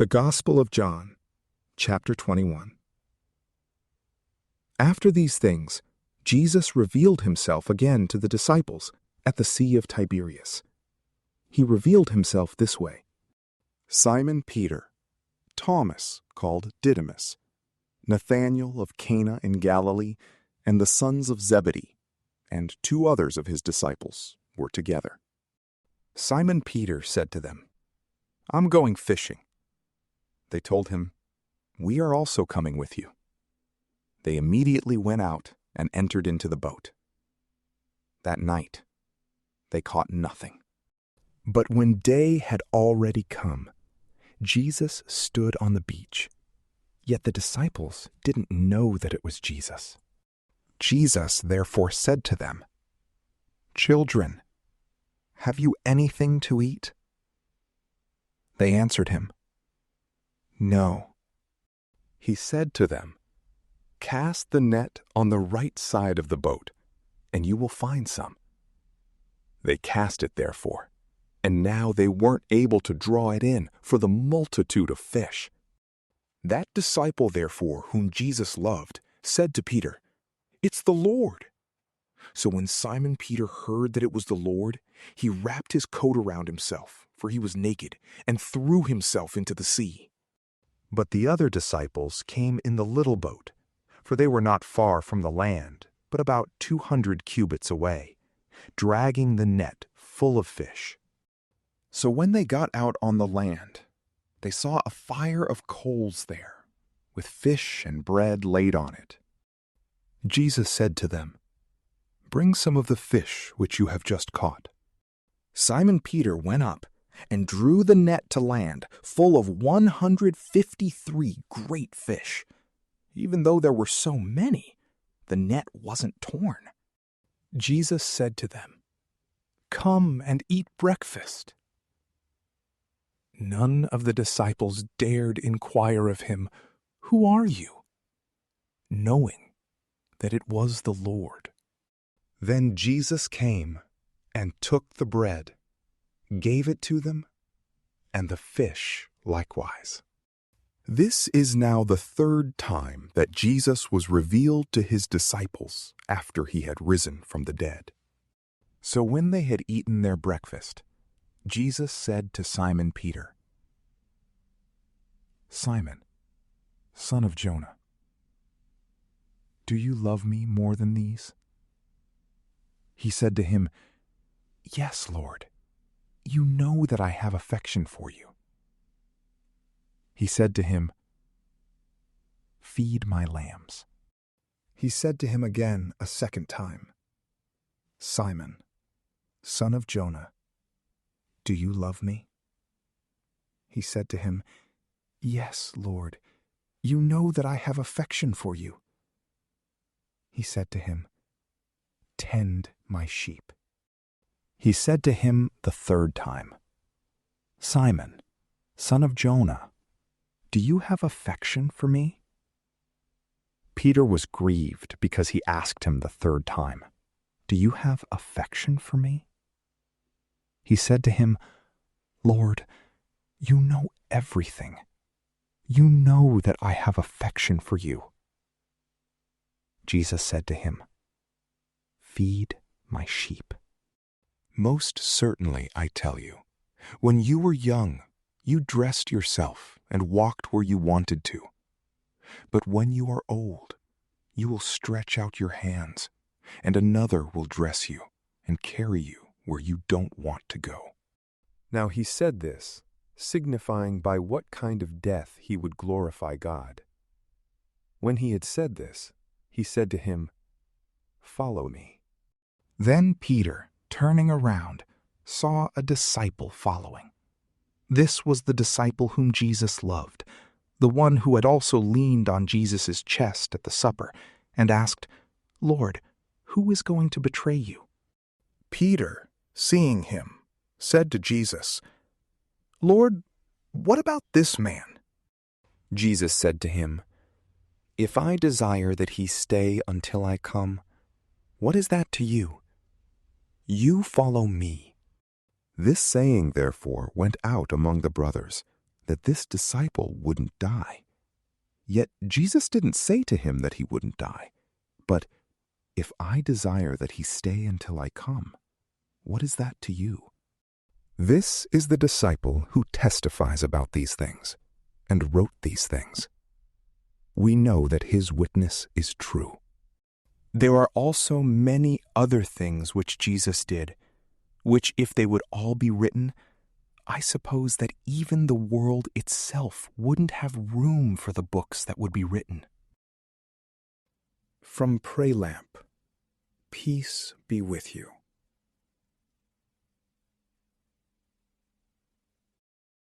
The Gospel of John, chapter 21. After these things, Jesus revealed himself again to the disciples at the Sea of Tiberias. He revealed himself this way: Simon Peter, Thomas called Didymus, Nathanael of Cana in Galilee, and the sons of Zebedee, and 2 others of his disciples were together. Simon Peter said to them, "I'm going fishing." They told him, "We are also coming with you." They immediately went out and entered into the boat. That night, they caught nothing. But when day had already come, Jesus stood on the beach. Yet the disciples didn't know that it was Jesus. Jesus therefore said to them, "Children, have you anything to eat?" They answered him, "No." He said to them, "Cast the net on the right side of the boat, and you will find some." They cast it therefore, and now they weren't able to draw it in for the multitude of fish. That disciple therefore whom Jesus loved said to Peter, "It's the Lord." So when Simon Peter heard that it was the Lord, he wrapped his coat around himself, for he was naked, and threw himself into the sea. But the other disciples came in the little boat, for they were not far from the land, but about 200 cubits away, dragging the net full of fish. So when they got out on the land, they saw a fire of coals there, with fish and bread laid on it. Jesus said to them, "Bring some of the fish which you have just caught." Simon Peter went up and drew the net to land full of 153 great fish. Even though there were so many, the net wasn't torn. Jesus said to them, "Come and eat breakfast." None of the disciples dared inquire of him, "Who are you?" knowing that it was the Lord. Then Jesus came and took the bread, gave it to them, and the fish likewise. This is now the 3rd time that Jesus was revealed to his disciples after he had risen from the dead. So when they had eaten their breakfast, Jesus said to Simon Peter, "Simon, son of Jonah, do you love me more than these?" He said to him, "Yes, Lord, you know that I have affection for you." He said to him, "Feed my lambs." He said to him again a 2nd time, "Simon, son of Jonah, do you love me?" He said to him, "Yes, Lord, you know that I have affection for you." He said to him, "Tend my sheep." He said to him the 3rd time, "Simon, son of Jonah, do you have affection for me?" Peter was grieved because he asked him the 3rd time, "Do you have affection for me?" He said to him, "Lord, you know everything. You know that I have affection for you." Jesus said to him, "Feed my sheep. Most certainly, I tell you, when you were young, you dressed yourself and walked where you wanted to. But when you are old, you will stretch out your hands, and another will dress you and carry you where you don't want to go." Now he said this, signifying by what kind of death he would glorify God. When he had said this, he said to him, "Follow me." Then Peter, turning around, saw a disciple following. This was the disciple whom Jesus loved, the one who had also leaned on Jesus' chest at the supper and asked, "Lord, who is going to betray you?" Peter, seeing him, said to Jesus, "Lord, what about this man?" Jesus said to him, "If I desire that he stay until I come, what is that to you? You follow me." This saying, therefore, went out among the brothers, that this disciple wouldn't die. Yet Jesus didn't say to him that he wouldn't die, but, "If I desire that he stay until I come, what is that to you?" This is the disciple who testifies about these things and wrote these things. We know that his witness is true. There are also many other things which Jesus did, which if they would all be written, I suppose that even the world itself wouldn't have room for the books that would be written. From PrayLamp, peace be with you.